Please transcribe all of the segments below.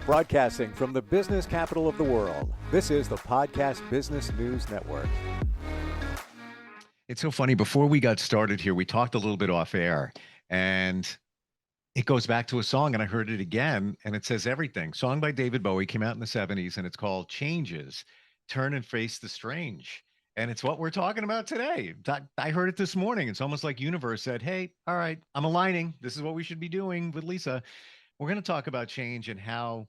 Broadcasting from the business capital of the world, this is the Podcast Business News Network. It's so funny. Before we got started here, we talked a little bit off air, and it goes back to a song, and I heard it again, and it says everything. Song by David Bowie, came out in the 70s, and it's called Changes, Turn and Face the Strange. And it's what we're talking about today. I heard it this morning. It's almost like universe said, hey, all right, I'm aligning. This is what we should be doing with Lisa. We're going to talk about change and how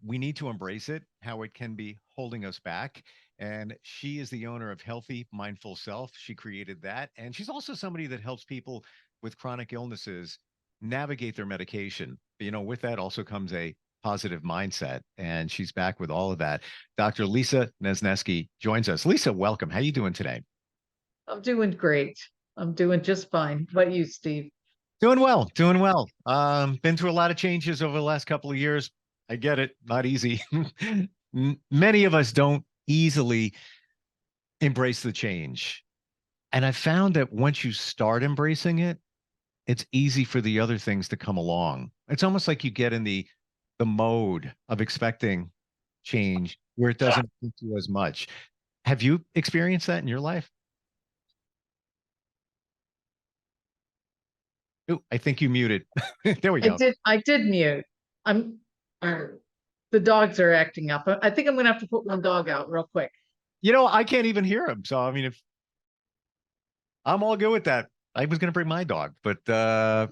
we need to embrace it, how it can be holding us back. And she is the owner of Healthy Mindful Self. She created that. And she's also somebody that helps people with chronic illnesses navigate their medication. You know, with that also comes a positive mindset. And she's back with all of that. Dr. Lisa Nezneski joins us. Lisa, welcome. How are you doing today? I'm doing great. I'm doing just fine. What about you, Steve? Doing well, doing well. Been through a lot of changes over the last couple of years. I get it, not easy. Many of us don't easily embrace the change. And I found that once you start embracing it, it's easy for the other things to come along. It's almost like you get in the mode of expecting change where it doesn't hit you as much. Have you experienced that in your life? Oh, I think you muted. There we go. I did mute. I'm the dogs are acting up. I think I'm gonna have to put one dog out real quick. You know, I can't even hear him. So I mean, if I'm all good with that. I was gonna bring my dog, but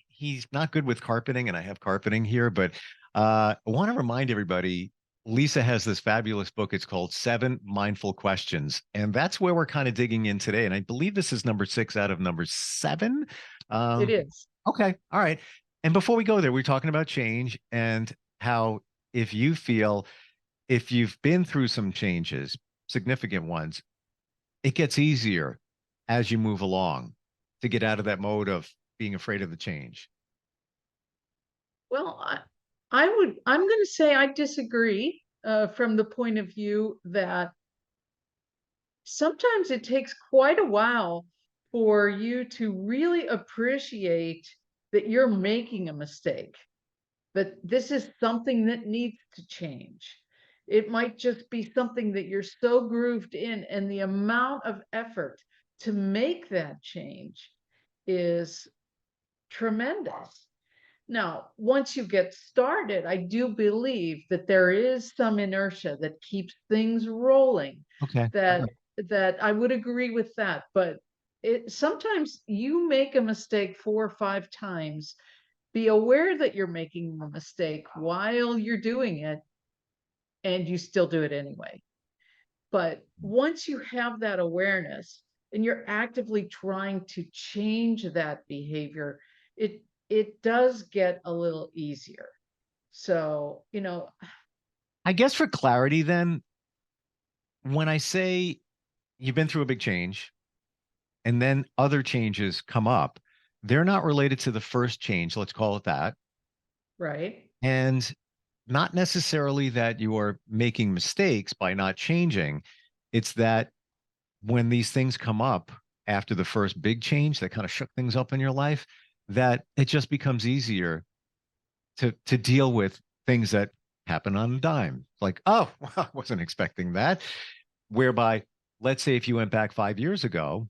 he's not good with carpeting, and I have carpeting here. But I want to remind everybody, Lisa has this fabulous book. It's called 7 Mindful Questions. And that's where we're kind of digging in today. And I believe this is number 6 out of number 7. It is. Okay. All right. And before we go there, we're talking about change and how if you've been through some changes, significant ones, it gets easier as you move along to get out of that mode of being afraid of the change. Well, I'm going to say I disagree from the point of view that sometimes it takes quite a while for you to really appreciate that you're making a mistake, that this is something that needs to change. It might just be something that you're so grooved in, and the amount of effort to make that change is tremendous. Now, once you get started, I do believe that there is some inertia that keeps things rolling. Okay. That I would agree with that, but sometimes you make a mistake 4 or 5 times. Be aware that you're making a mistake while you're doing it, and you still do it anyway. But once you have that awareness and you're actively trying to change that behavior, it does get a little easier. So, I guess for clarity, then, when I say you've been through a big change and then other changes come up, they're not related to the first change, let's call it that. right. And not necessarily that you are making mistakes by not changing. It's that when these things come up after the first big change that kind of shook things up in your life, that it just becomes easier to deal with things that happen on a dime. Like, oh, well, I wasn't expecting that. Whereby, let's say if you went back 5 years ago,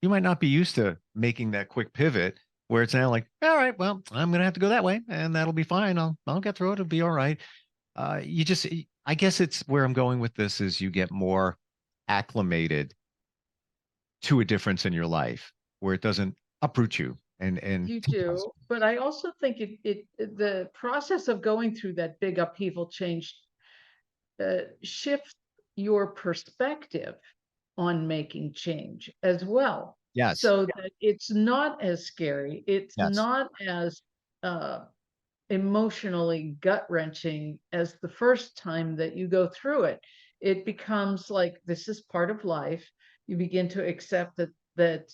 you might not be used to making that quick pivot where it's now like, all right, well, I'm going to have to go that way and that'll be fine. I'll get through it. It'll be all right. I guess it's where I'm going with this is you get more acclimated to a difference in your life where it doesn't uproot you and You do, but I also think the process of going through that big upheaval change shifts your perspective on making change as well. yes, So that it's not as scary, it's yes. not as emotionally gut-wrenching as the first time that you go through it. It becomes like this is part of life. You begin to accept that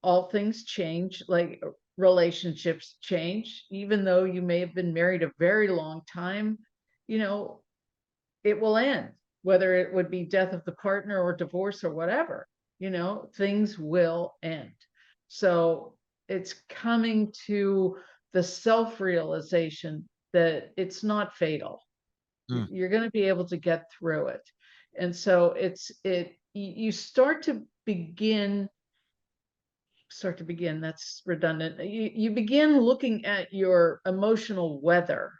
all things change, like relationships change, even though you may have been married a very long time, you know, it will end, whether it would be death of the partner or divorce or whatever, things will end. So it's coming to the self-realization that it's not fatal. Mm. You're going to be able to get through it. And so you start to begin, that's redundant. You begin looking at your emotional weather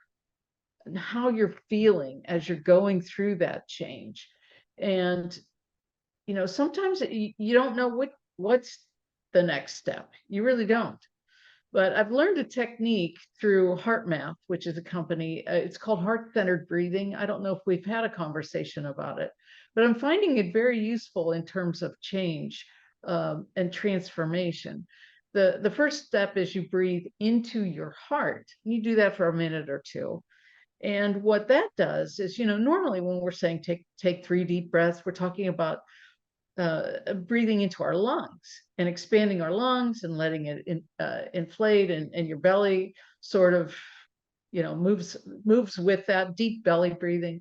and how you're feeling as you're going through that change. And, sometimes you don't know what's the next step. You really don't. But I've learned a technique through HeartMath, which is a company. It's called heart-centered breathing. I don't know if we've had a conversation about it, but I'm finding it very useful in terms of change and transformation. The first step is you breathe into your heart. You do that for a minute or two. And what that does is, normally when we're saying take 3 deep breaths, we're talking about breathing into our lungs and expanding our lungs and letting it inflate, and your belly sort of, moves with that deep belly breathing.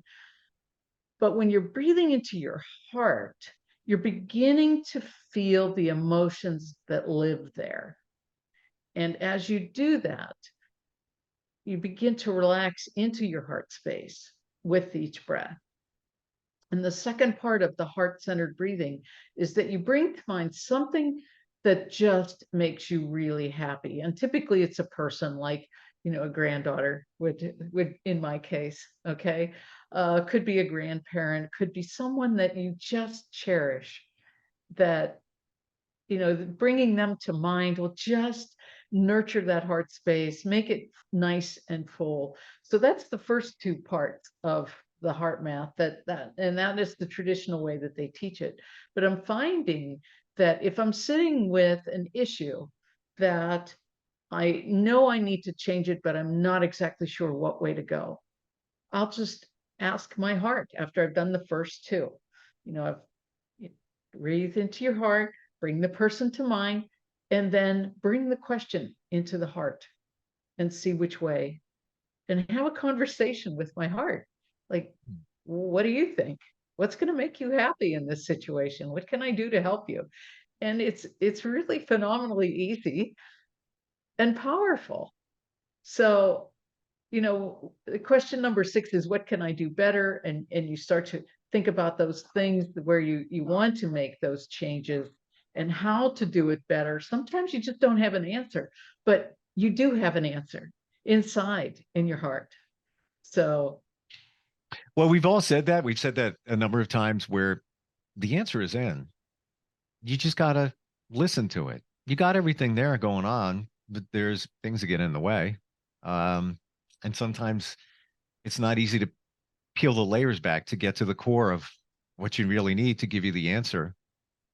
But when you're breathing into your heart, you're beginning to feel the emotions that live there. And as you do that, you begin to relax into your heart space with each breath. And the second part of the heart-centered breathing is that you bring to mind something that just makes you really happy. And typically it's a person, like, a granddaughter would in my case, okay? Could be a grandparent, could be someone that you just cherish, that, bringing them to mind will just nurture that heart space, make it nice and full. So that's the first 2 parts of the HeartMath, and that is the traditional way that they teach it. But I'm finding that if I'm sitting with an issue that I know I need to change it, but I'm not exactly sure what way to go, I'll just ask my heart after I've done the first 2. I've breathe into your heart, bring the person to mind, and then bring the question into the heart and see which way, and have a conversation with my heart. Like, what do you think? What's going to make you happy in this situation? What can I do to help you? And it's really phenomenally easy and powerful. So, the question number 6 is, what can I do better? And you start to think about those things where you want to make those changes and how to do it better. Sometimes you just don't have an answer, but you do have an answer inside in your heart. So, Well, we've all said that. We've said that a number of times where the answer is in. You just got to listen to it. You got everything there going on, but there's things that get in the way. And sometimes it's not easy to peel the layers back to get to the core of what you really need to give you the answer.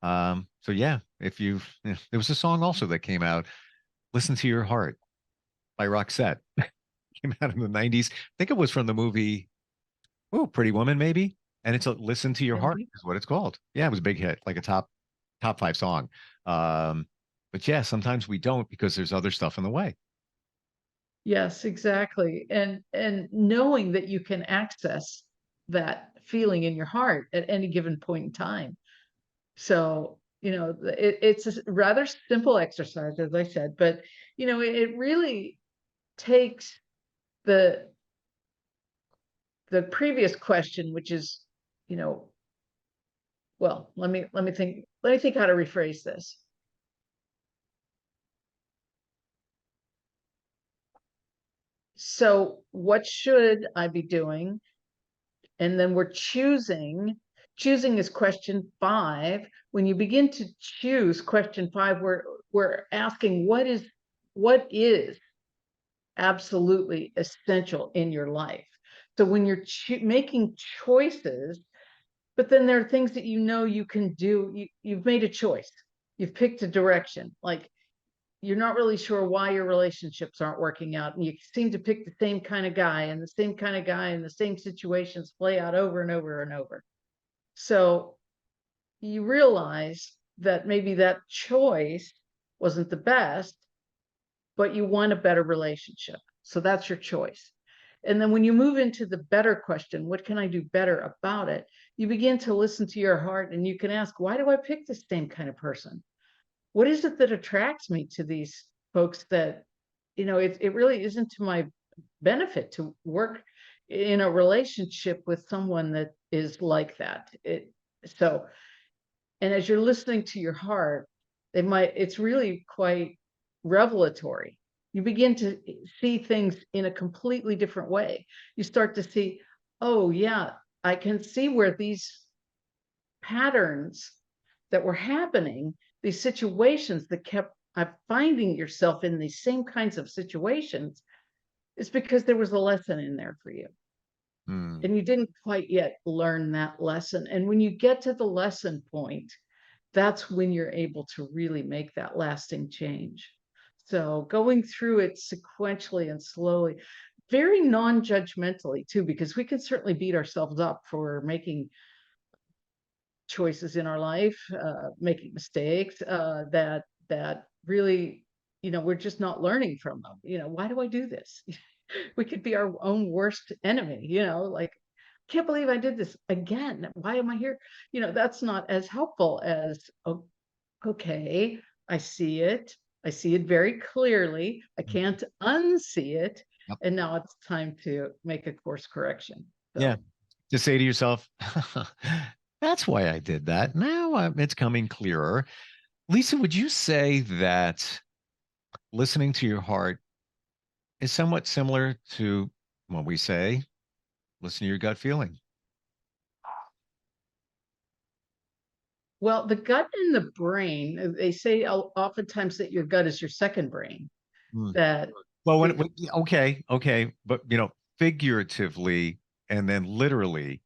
So yeah, there was a song also that came out, "Listen to Your Heart" by Roxette. Came out in the '90s. I think it was from the movie, oh, Pretty Woman, maybe. And it's a "Listen to Your Heart" maybe. is what it's called. Yeah, it was a big hit, like a top 5 song. But yeah, sometimes we don't because there's other stuff in the way. Yes, exactly. And knowing that you can access that feeling in your heart at any given point in time. So, it's a rather simple exercise, as I said, but, it really takes the previous question, which is, you know, well, let me think how to rephrase this. So what should I be doing? And then we're choosing. Choosing is question 5. When you begin to choose question 5, we're asking what is absolutely essential in your life. So when you're making choices, but then there are things that you can do. You've made a choice. You've picked a direction. Like, you're not really sure why your relationships aren't working out, and you seem to pick the same kind of guy, and the same kind of guy, and the same situations play out over and over and over. So you realize that maybe that choice wasn't the best, but you want a better relationship. So that's your choice. And then when you move into the better question, what can I do better about it? You begin to listen to your heart, and you can ask, why do I pick the same kind of person? What is it that attracts me to these folks that it really isn't to my benefit to work in a relationship with someone that is like that. So, and as you're listening to your heart, it's really quite revelatory. You begin to see things in a completely different way. You start to see, oh yeah, I can see where these patterns that were happening, these situations that kept finding yourself in these same kinds of situations, is because there was a lesson in there for you. Hmm. And you didn't quite yet learn that lesson. And when you get to the lesson point, that's when you're able to really make that lasting change. So going through it sequentially and slowly, very non-judgmentally too, because we can certainly beat ourselves up for making choices in our life, making mistakes, that really, we're just not learning from them. Why do I do this? We could be our own worst enemy, like, can't believe I did this again. Why am I here? That's not as helpful as, oh, okay, I see it. I see it very clearly. I can't unsee it. Yep. And now it's time to make a course correction. Yeah. So To say to yourself, that's why I did that. Now it's coming clearer. Lisa, would you say that listening to your heart is somewhat similar to what we say, listen to your gut feeling? well, the gut and the brain, they say oftentimes that your gut is your second brain. Hmm. That Well, it, okay, but figuratively and then literally,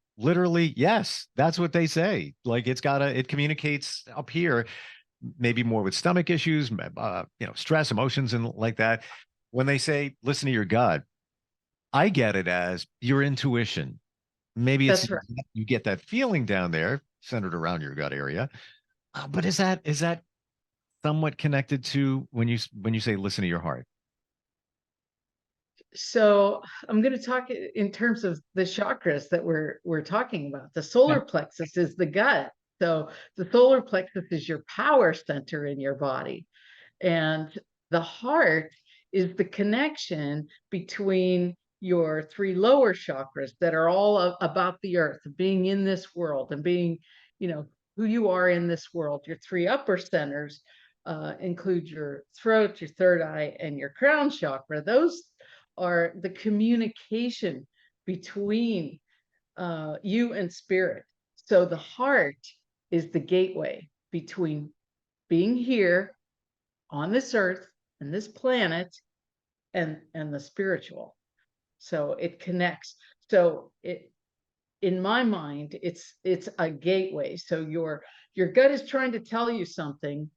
yes, that's what they say. Like it communicates up here, maybe more with stomach issues, stress, emotions, and like that. When they say listen to your gut, I get it as your intuition. Maybe it's that's right. you get that feeling down there centered around your gut area. But is that somewhat connected to when you say listen to your heart? So I'm going to talk in terms of the chakras that we're talking about. The Okay. solar plexus is the gut. So the solar plexus is your power center in your body. And the heart is the connection between your three lower chakras that are all about the earth, being in this world and being, you know, who you are in this world. Your three upper centers include your throat, your third eye, and your crown chakra. Those are the communication between you and spirit. So the heart is the gateway between being here on this earth and this planet and the spiritual. So it connects. So it, in my mind, it's a gateway. So your gut is trying to tell you something,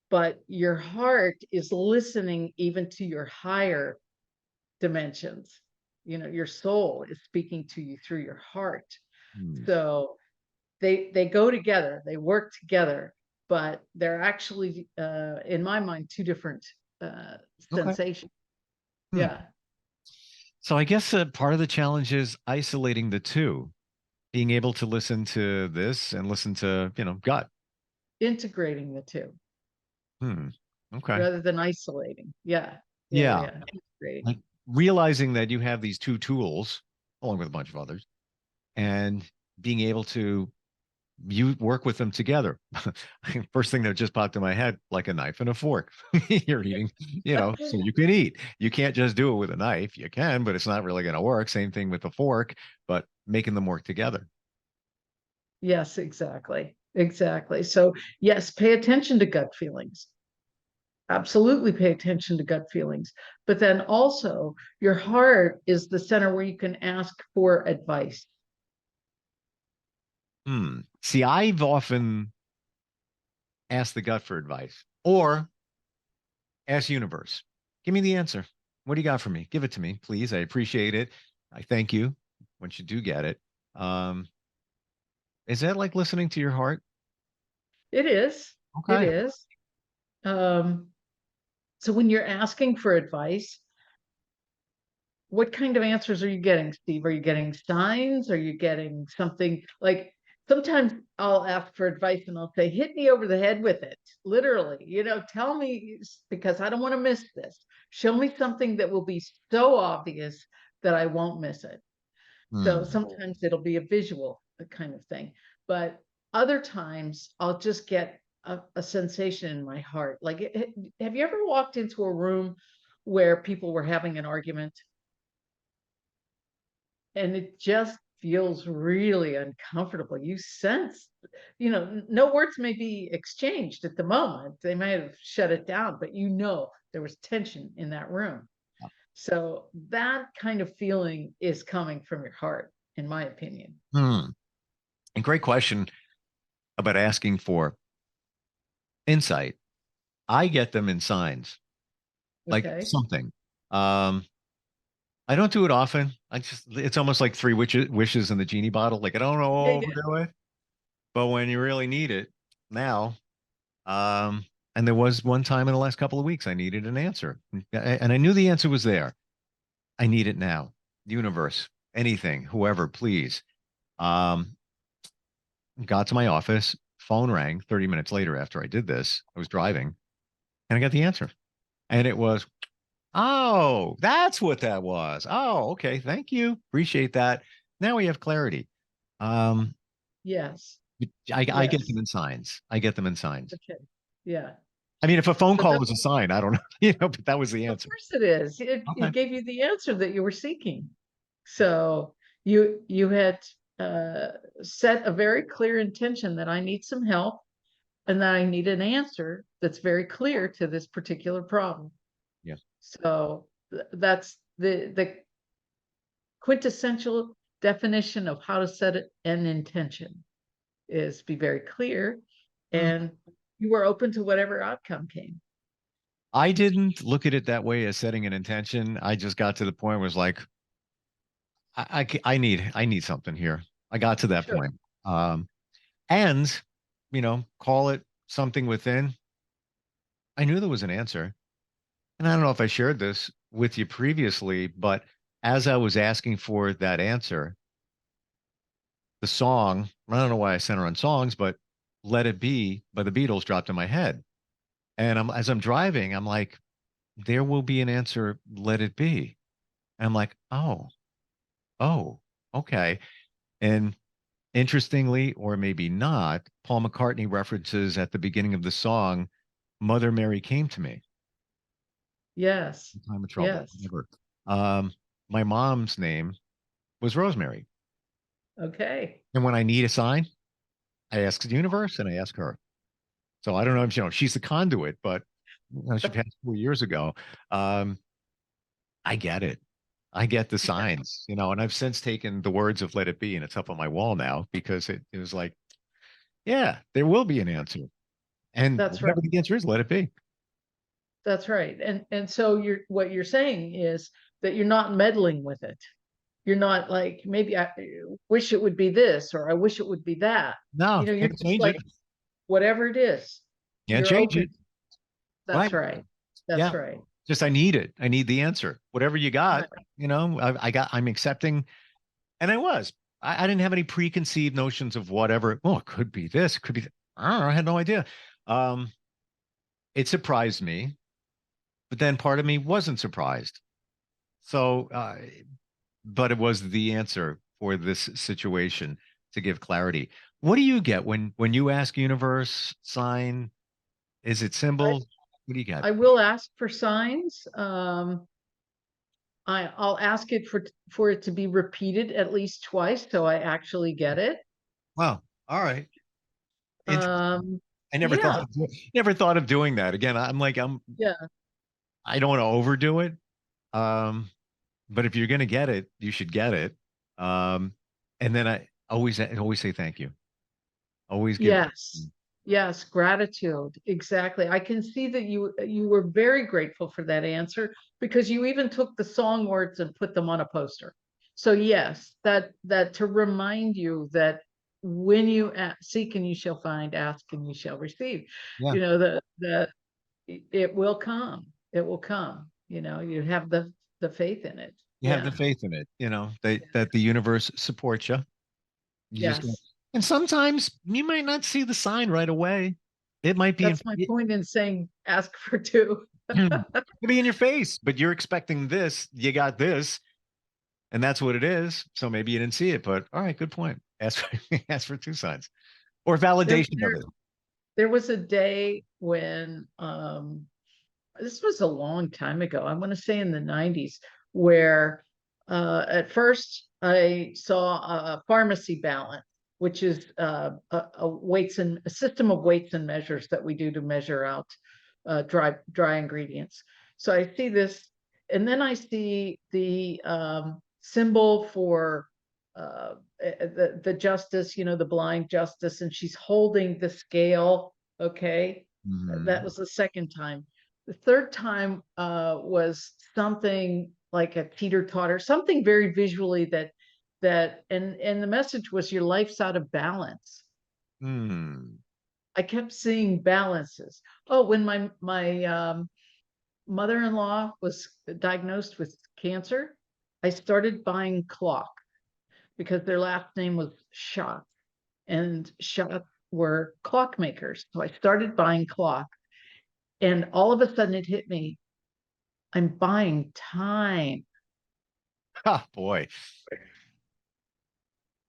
but your heart is listening even to your higher dimensions. Your soul is speaking to you through your heart. Hmm. So they go together, they work together, but they're actually, in my mind, two different Okay. sensations. Hmm. Yeah, So I guess part of the challenge is isolating the two, being able to listen to this and listen to, gut. integrating the two Hmm. Okay. rather than isolating. Yeah, yeah, yeah, Yeah. yeah. Integrating. Like realizing that you have these two tools along with a bunch of others and being able to you work with them together. First thing that just popped in my head, like a knife and a fork. You're eating, so you can eat. You can't just do it with a knife. You can, but it's not really going to work. Same thing with the fork, but making them work together. Yes, exactly. Exactly. So, yes, pay attention to gut feelings. Absolutely pay attention to gut feelings. But then also, your heart is the center where you can ask for advice. Hmm. See, I've often asked the gut for advice or ask universe. Give me the answer. What do you got for me? Give it to me, please. I appreciate it. I thank you once you do get it. Um, is that like listening to your heart? It is. It Okay. is. Um, so when you're asking for advice, what kind of answers are you getting, Steve? Are you getting signs? Are you getting something like sometimes I'll ask for advice and I'll say, hit me over the head with it, literally, tell me, because I don't want to miss this. Show me something that will be so obvious that I won't miss it. So Hmm. sometimes it'll be a visual kind of thing, but other times I'll just get a sensation in my heart. Like, have you ever walked into a room where people were having an argument and it just feels really uncomfortable? You sense, no words may be exchanged at the moment. They might have shut it down, but there was tension in that room. So that kind of feeling is coming from your heart, in my opinion. Hmm. And great question about asking for insight. I get them in signs, like Okay. something. Um, I don't do it often. It's almost like three wishes in the genie bottle. Like I don't Yeah, yeah. overdo it, but when you really need it now, um, and there was one time in the last couple of weeks I needed an answer, and I knew the answer was there. I need it now. Universe, anything, whoever, please. Um, got to my office, phone rang 30 minutes later after I did this. I was driving and I got the answer. And it was, oh, that's what that was. Oh, okay. Thank you. Appreciate that. Now we have clarity. Um, Yes. I get them Yes. in signs. I get them in signs. Okay. Yeah. I mean, if a phone But call was a sign, I don't know, but that was the of answer. course it is. It Okay. gave you the answer that you were seeking. So you had uh, set a very clear intention that I need some help and that I need an answer that's very clear to this particular problem. Yes. So that's the quintessential definition of how to set an intention is be very clear, Hmm. and you were open to whatever outcome came. I didn't look at it that way as setting an intention. I just got to the point where it was like, I need something here. I got to that Sure. point. Um, and call it something within. I knew there was an answer. And I don't know if I shared this with you previously, but as I was asking for that answer, the song, I don't know why I center on songs, but Let It Be by the Beatles dropped in my head. And as I'm driving, I'm like, there will be an answer, let it be. And I'm like, oh, okay. And interestingly, or maybe not, Paul McCartney references at the beginning of the song, Mother Mary came to me Yes. in time of trouble, Yes. whatever. Um, my mom's name was Rosemary. Okay. And when I need a sign, I ask the universe and I ask her. So I don't know if she's the conduit, but she passed 4 years ago. Um, I get it. I get the signs, and I've since taken the words of Let It Be and it's up on my wall now because it was like, yeah, there will be an answer. And That's right. whatever the answer is, let it be. That's right. And so what you're saying is that you're not meddling with it. You're not like, maybe I wish it would be this, or I wish it would be that. No, You're can't just change it. like, whatever it is, Can't you're change open. it. That's Right. right. That's Yeah. right. Just I need it. I need the answer. Whatever you got, Right. I'm accepting. And I was. I didn't have any preconceived notions of whatever. Oh, it could be this, it could be I don't know. I had no idea. Um, it surprised me, but then part of me wasn't surprised. So, but it was the answer for this situation to give clarity. What do you get when you ask universe sign? Is it I, symbol? What do you get? I will ask for signs. I'll ask it for it to be repeated at least twice, so I actually get it. Wow. All right. Interesting. Um, I yeah, never thought of doing that. Again, yeah, I don't want to overdo it. Um, but if you're gonna get it, you should get it. Um, and then I always say thank you. Always give. yes, yes, gratitude. Exactly. I can see that you were very grateful for that answer because you even took the song words and put them on a poster. So yes, that to remind you that when you seek and you shall find, ask and you shall receive. Yeah, The it will come. It will come. You have the faith in it. you have Yeah. the faith in it. That the universe supports you. You just Yes. And sometimes you might not see the sign right away. It might be That's my point in saying ask for two. it could be in your face, but you're expecting this. You got this, and that's what it is. So maybe you didn't see it, but all right, good point. Ask for ask for two signs or There, validation of there, it. there was a day when this was a long time ago. I want to say in the 90s, where at first I saw a pharmacy balance, which is a system of weights and measures that we do to measure out dry ingredients. So I see this, and then I see the symbol for the justice, the blind justice, and she's holding the scale. Okay, that Mhm. was the second time. The third time was something like a teeter-totter, something very visually and the message was your life's out of balance. Hmm. I kept seeing balances. Oh, when my mother-in-law was diagnosed with cancer, I started buying clock because their last name was Schatz, and Schatz were clockmakers. So I started buying clock, and all of a sudden it hit me. I'm buying time. Ah, boy.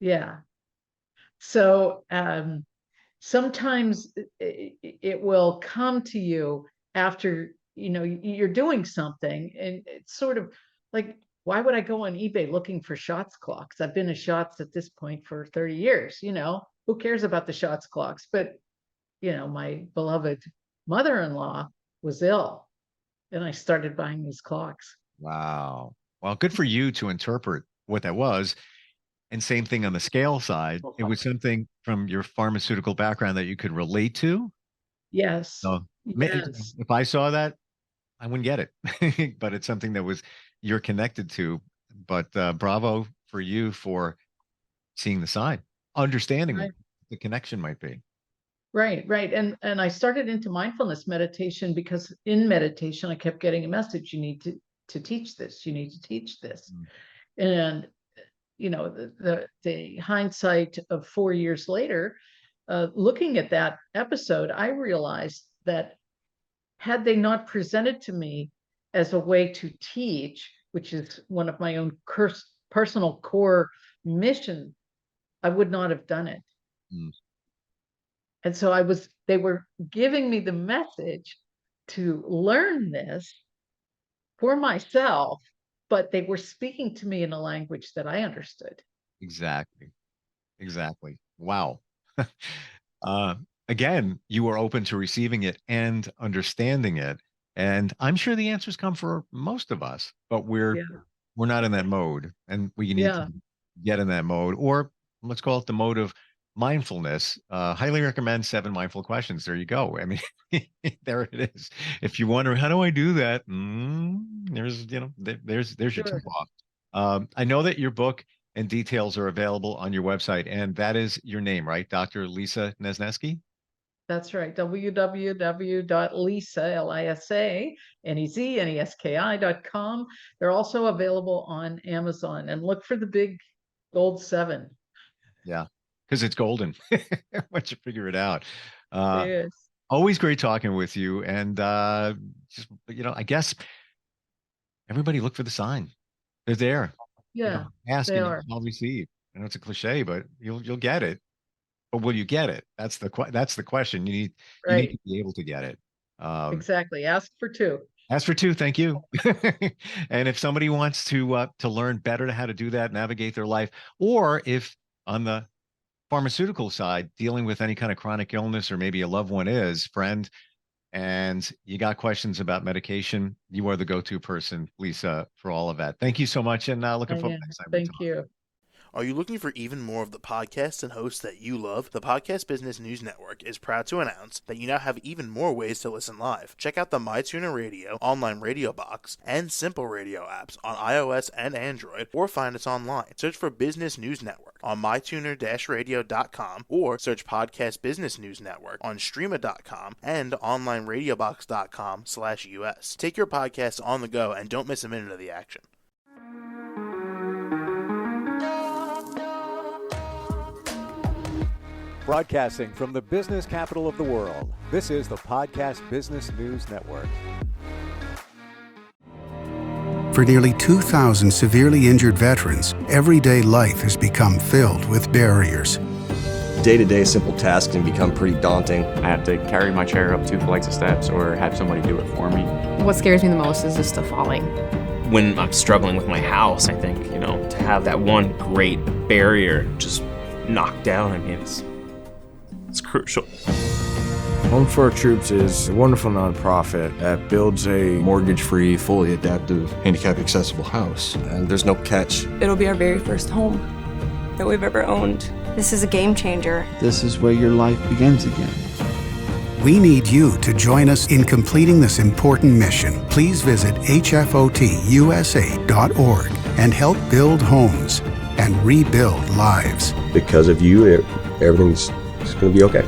Yeah. So sometimes it will come to you after you're doing something, and it's sort of like, why would I go on eBay looking for shots clocks? I've been a shots at this point for 30 years. Who cares about the shots clocks? But my beloved mother-in-law was ill, and I started buying these clocks. Wow. Well, good for you to interpret what that was. And same thing on the scale side. It was something from your pharmaceutical background that you could relate to. Yes. So Yes. if I saw that, I wouldn't get it. But it's something that was you're connected to. But bravo for you for seeing the sign, understanding what Right. the connection might be. Right, right. And I started into mindfulness meditation because in meditation I kept getting a message: you need to teach this, you need to teach this. Mm. And the hindsight of 4 years later, looking at that episode, I realized that had they not presented to me as a way to teach, which is one of my own personal core mission, I would not have done it. Mm. And so they were giving me the message to learn this for myself, but they were speaking to me in a language that I understood. Exactly. Exactly. Wow. uh, Again, you were open to receiving it and understanding it. And I'm sure the answers come for most of us, but Yeah. we're not in that mode, and we need to Yeah. get in that mode, or let's call it the mode of mindfulness. Highly recommend 7 mindful questions. There you go. I mean, there it is. If you wonder how do I do that, there's there's your tip Sure. off. I know that your book and details are available on your website, and that is your name, right? Dr. Lisa Nezneski? That's right. www.lisa, Lisa, Neski.com. They're also available on Amazon, and look for the big gold 7. Yeah, because it's golden once you figure it out. It Uh, is. Always great talking with you. And just, I guess everybody look for the sign. They're there. Yeah, Ask they and you are. shall receive. I know it's a cliche, but you'll get it. But will you get it? That's the question. You need Right. to be able to get it. Um, Exactly. Ask for 2. As for two, thank you. And if somebody wants to learn better how to do that, navigate their life, or if on the pharmaceutical side, dealing with any kind of chronic illness or maybe a loved one is friend, and you got questions about medication, you are the go-to person, Lisa, for all of that. Thank you so much, and looking forward to And next time we thank talk. you. Are you looking for even more of the podcasts and hosts that you love? The Podcast Business News Network is proud to announce that you now have even more ways to listen live. Check out the MyTuner Radio, online radio box, and Simple Radio apps on iOS and Android, or find us online. Search for Business News Network on mytuner-radio.com, or search Podcast Business News Network on streama.com and onlineradiobox.com/US. Take your podcast on the go and don't miss a minute of the action. Broadcasting from the business capital of the world, this is the Podcast Business News Network. For nearly 2,000 severely injured veterans, everyday life has become filled with barriers. Day-to-day simple tasks can become pretty daunting. I have to carry my chair up 2 flights of steps or have somebody do it for me. What scares me the most is just the falling. When I'm struggling with my house, I think, to have that one great barrier just knocked down, I mean, it's crucial. Home for Our Troops is a wonderful nonprofit that builds a Mortgage-free, fully adaptive, handicap-accessible house. And there's no catch. It'll be our very first home that we've ever owned. This is a game changer. This is where your life begins again. We need you to join us in completing this important mission. Please visit hfotusa.org and help build homes and rebuild lives. Because of you, everything's going to be okay.